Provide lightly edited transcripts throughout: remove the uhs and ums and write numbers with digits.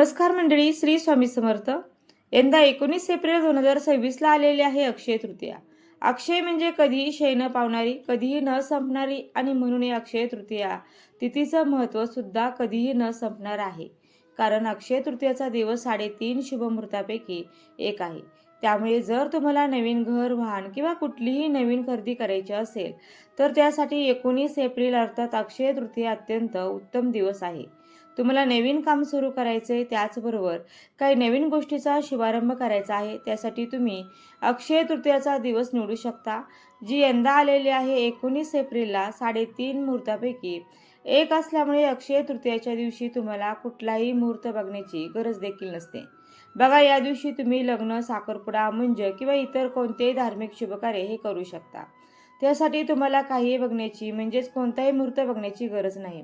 नमस्कार मंडळी, श्री स्वामी समर्थ. यंदा 19 एप्रिल 2026 ला आलेली आहे अक्षय तृतीया. अक्षय म्हणजे कधीही क्षय न पावणारी, कधीही न संपणारी आणि म्हणून या अक्षय तृतीया तिथीचं महत्त्व सुद्धा कधीही न संपणार आहे. कारण अक्षय तृतीयाचा दिवस 3.5 शुभमुहूर्तापैकी एक आहे. त्यामुळे जर तुम्हाला नवीन घर, वाहन किंवा कुठलीही नवीन खरेदी करायची असेल तर त्यासाठी 19 एप्रिल अर्थात अक्षय तृतीया अत्यंत उत्तम दिवस आहे. तुम्हाला नवीन काम सुरू करायचे, त्याचबरोबर काही नवीन गोष्टीचा शुभारंभ करायचा आहे, त्यासाठी तुम्ही अक्षय तृतीयाचा दिवस निवडू शकता, जी यंदा आलेली आहे 19 एप्रिलला 3.5 मुहूर्तापैकी एक असल्यामुळे अक्षय तृतीयाच्या दिवशी तुम्हाला कुठलाही मुहूर्त बघण्याची गरज देखील नसते. बघा, या दिवशी तुम्ही लग्न, साखरपुडा, मुंज किंवा इतर कोणतेही धार्मिक शुभकार्य हे करू शकता. त्यासाठी तुम्हाला काहीही बघण्याची म्हणजेच कोणताही मुहूर्त बघण्याची गरज नाही.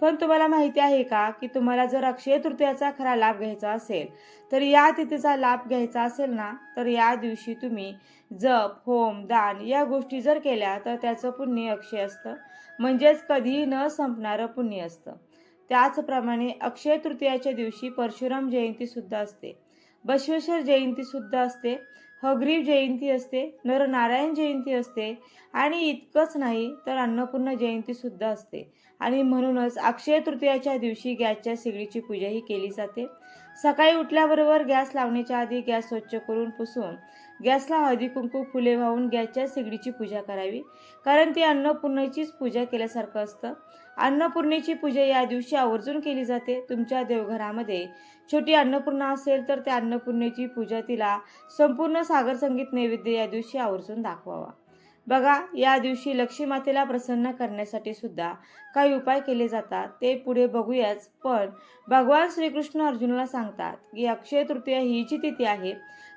पण तुम्हाला माहिती आहे का की तुम्हाला जर अक्षय तृतीयाचा खरा लाभ घ्यायचा असेल तर या तिथीचा लाभ घ्यायचा असेल ना, तर या दिवशी तुम्ही जप, होम, दान या गोष्टी जर केल्या तर त्याचं पुण्य अक्षय असतं, म्हणजेच कधीही न संपणारं पुण्य असतं. त्याचप्रमाणे अक्षय तृतीयाच्या दिवशी परशुराम जयंती सुद्धा असते, बसवेश्वर जयंती सुद्धा असते, हयग्रीव जयंती असते, नरनारायण जयंती असते आणि इतकंच नाही तर अन्नपूर्णा जयंती सुद्धा असते. आणि म्हणूनच अक्षय तृतीयाच्या दिवशी गॅसच्या शेगडीची पूजाही केली जाते. सकाळी उठल्याबरोबर गॅस लावण्याच्या आधी गॅस स्वच्छ करून पुसून गॅसला हळदी कुंकू फुले वाहून गॅसच्या शेगडीची पूजा करावी, कारण ती अन्नपूर्णेचीच पूजा केल्यासारखं असतं. अन्नपूर्णेची पूजा या दिवशी आवर्जून केली जाते. तुमच्या देवघरामध्ये छोटी अन्नपूर्णा असेल तर त्या अन्नपूर्णेची पूजा, तिला संपूर्ण सागर संगीत नैवेद्य या दिवशी आवर्जून दाखवावा. बघा, या दिवशी लक्ष्मी मातेला प्रसन्न करण्यासाठी सुद्धा काही उपाय केले जातात, ते पुढे बघूयाच. पण भगवान श्रीकृष्ण अर्जुनाला सांगतात की अक्षय तृतीया ही जी तिथी आहे,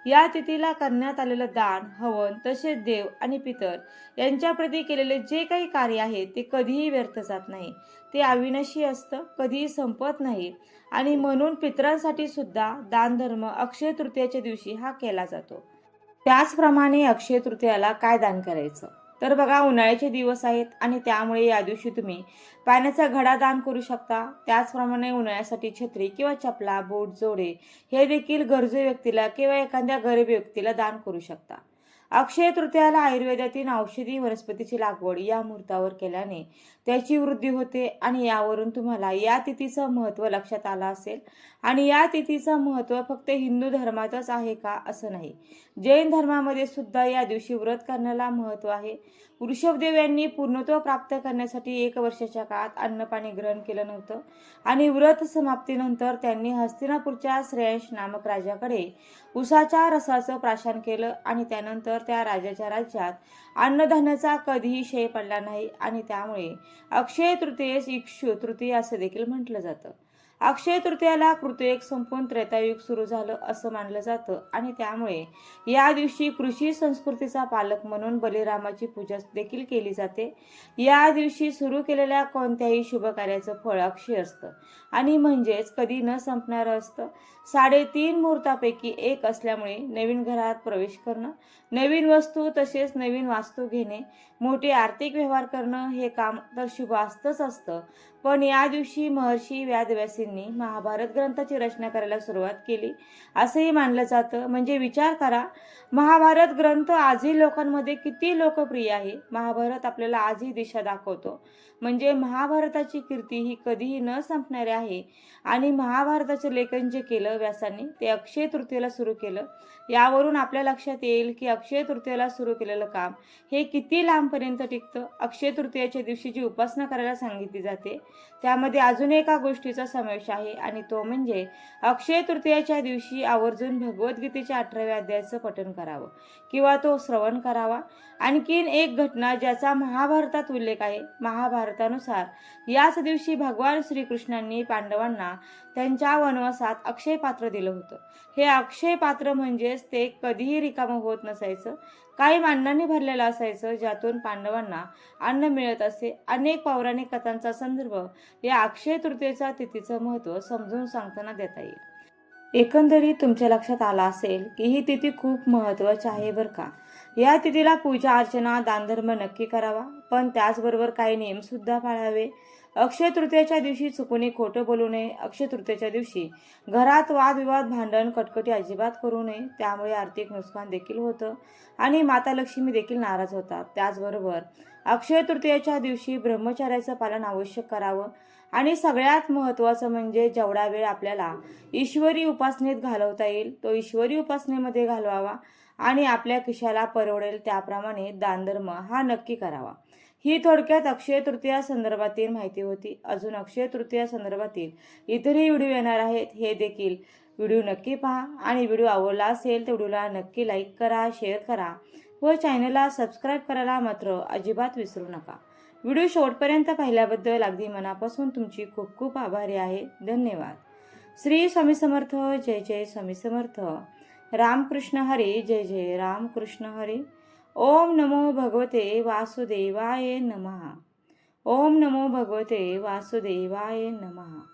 या तिथीला करण्यात आलेलं दान, हवन, तसेच देव आणि पितर यांच्याप्रती केलेले जे काही कार्य आहे ते कधीही व्यर्थ जात नाही. ते अविनाशी असतं, कधीही संपत नाही. आणि म्हणून पितरांसाठी सुद्धा दानधर्म अक्षय तृतीयाच्या दिवशी हा केला जातो. त्याचप्रमाणे अक्षय तृतीयाला काय दान करायचं, तर बघा, उन्हाळ्याचे दिवस आहेत आणि त्यामुळे या दिवशी तुम्ही पाण्याचा घडा दान करू शकता. त्याचप्रमाणे उन्हाळ्यासाठी छत्री किंवा चपला, बूट, जोडे हे देखील गरजू व्यक्तीला किंवा एखाद्या गरीब व्यक्तीला दान करू शकता. अक्षय तृतीयाला आयुर्वेदातील औषधी वनस्पतीची लागवड या मुहूर्तावर केल्याने त्याची वृद्धी होते आणि यावरून तुम्हाला या तिथीचं महत्त्व लक्षात आलं असेल. आणि या तिथीचं महत्त्व फक्त हिंदू धर्मातच आहे का, असं नाही, जैन धर्मामध्ये सुद्धा या दिवशी व्रत करण्याला महत्त्व आहे. वृषभदेव यांनी पूर्णत्व प्राप्त करण्यासाठी 1 वर्षाच्या काळात अन्नपाणी ग्रहण केलं नव्हतं आणि व्रत समाप्तीनंतर त्यांनी हस्तिनापूरच्या श्रेयांश नामक राजाकडे उसाच्या रसाचं प्राशन केलं आणि त्यानंतर त्या राजाच्या राज्यात अन्नधान्याचा कधीही क्षय पडला नाही आणि त्यामुळे अक्षय तृतीयेस इक्षु तृतीया असं देखील म्हटलं जातं. अक्षय तृतीयाला कृतयुग संपून त्रेतायुग सुरू झालं असं मानलं जातं आणि त्यामुळे या दिवशी कृषी संस्कृतीचा पालक म्हणून बलिरामाची पूजा देखील केली जाते. या दिवशी सुरू केलेल्या कोणत्याही शुभ कार्याचं फळ अक्षय असतं आणि म्हणजेच कधी न संपणारं असतं. 3.5 मुहूर्तापैकी एक असल्यामुळे नवीन घरात प्रवेश करणं, नवीन वस्तू तसेच नवीन वास्तू घेणे, मोठे आर्थिक व्यवहार करणं हे काम तर शुभ असतंच असतं. पण या दिवशी महर्षी व्यासव्यासींनी महाभारत ग्रंथाची रचना करायला सुरुवात केली असंही मानलं जातं. म्हणजे विचार करा, महाभारत ग्रंथ आजही लोकांमध्ये किती लोकप्रिय आहे. महाभारत आपल्याला आजही दिशा दाखवतो. म्हणजे महाभारताची कीर्ती ही कधीही न संपणारी आहे. आणि महाभारताचं लेखन जे केलं व्यासांनी ते अक्षय तृतीयेला सुरू केलं. यावरून आपल्या लक्षात येईल की अक्षय तृतीयेला सुरू केलेलं काम हे किती लांबपर्यंत टिकतं. अक्षय तृतीयेच्या दिवशी जी उपासना करायला सांगितली जाते त्यामध्ये अजून एका गोष्टीचा समावेश आहे आणि तो म्हणजे अक्षय तृतीयेच्या दिवशी आवर्जून भगवद्गीतेच्या 18व्या अध्यायाचं पठण करावं किंवा तो श्रवण करावा. आणखीन एक घटना ज्याचा महाभारतात उल्लेख आहे. महाभारतानुसार याच दिवशी भगवान श्रीकृष्णांनी पांडवांना त्यांच्या वनवासात अक्षय पात्र दिलं होतं. हे अक्षय पात्र म्हणजेच ते कधीही रिकामं होत नसायचं, कायम अन्नाने भरलेलं असायचं, ज्यातून पांडवांना अन्न मिळत असे. अनेक पौराणिक कथांचा संदर्भ या अक्षय तृतीयेच्या तिथीचं महत्त्व समजून सांगताना देता येईल. एकंदरीत तुमच्या लक्षात आलं असेल की ही तिथी खूप महत्त्वाची आहे बरं का. या तिथीला पूजा अर्चना दानधर्म नक्की करावा, पण त्याचबरोबर काही नियम सुद्धा पाळावे. अक्षय तृतीयेच्या दिवशी चुकूनही खोटं बोलू नये. अक्षय तृतीयेच्या दिवशी घरात वादविवाद, भांडण, कटकटी अजिबात करू नये. त्यामुळे आर्थिक नुकसान देखील होतं आणि माता लक्ष्मी देखील नाराज होतात. त्याचबरोबर अक्षय तृतीयेच्या दिवशी ब्रह्मचर्याचं पालन आवश्यक करावं आणि सगळ्यात महत्त्वाचं म्हणजे जेवढा वेळ आपल्याला ईश्वरी उपासनेत घालवता येईल तो ईश्वरी उपासनेमध्ये घालवावा आणि आपल्या खिशाला परवडेल त्याप्रमाणे दानधर्म हा नक्की करावा. ही थोडक्यात अक्षय तृतीया संदर्भातील माहिती होती. अजून अक्षय तृतीया संदर्भातील इतरही व्हिडिओ येणार आहेत. हे देखील व्हिडिओ नक्की पहा आणि व्हिडिओ आवडला असेल तर व्हिडिओला नक्की लाईक करा, शेअर करा व चॅनलला सबस्क्राईब करायला मात्र अजिबात विसरू नका. व्हिडिओ शेवटपर्यंत पाहिल्याबद्दल अगदी मनापासून तुमची खूप खूप आभारी आहे. धन्यवाद. श्री स्वामी समर्थ. जय जय स्वामी समर्थ. रामकृष्ण हरी. जय जय रामकृष्ण हरी. ओम नमो भगवते वासुदेवाय नमः. ओम नमो भगवते वासुदेवाय नमः.